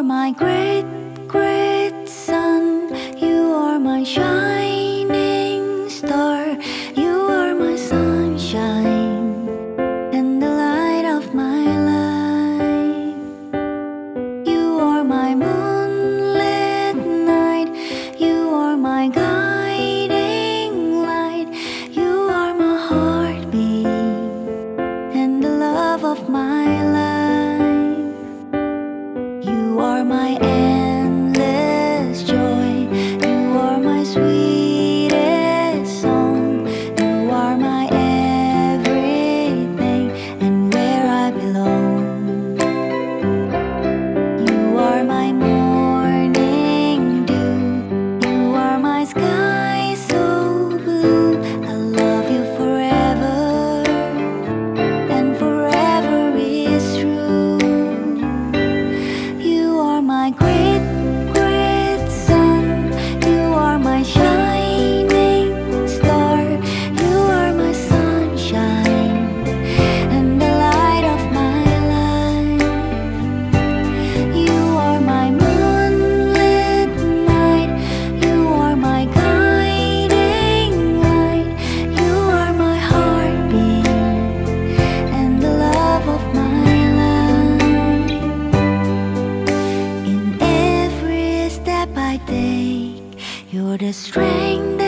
are my great, great sun. You are my shining star. You are my sunshine and the light of my life. You are my moonlit night. You are my guiding light. You are my heartbeat and the love of my life. You are my endless joy. You are my sweetest song. You are my everything and where I belong. You are my morning dew. You are my sky so blue. I love you forever and forever is true. You are my great, great sun. You are my shining star. You are my sunshine and the light of my life. You are my moonlit night. You are my guiding light. You are my heartbeat and the love of my life. In every step I take, you're the strength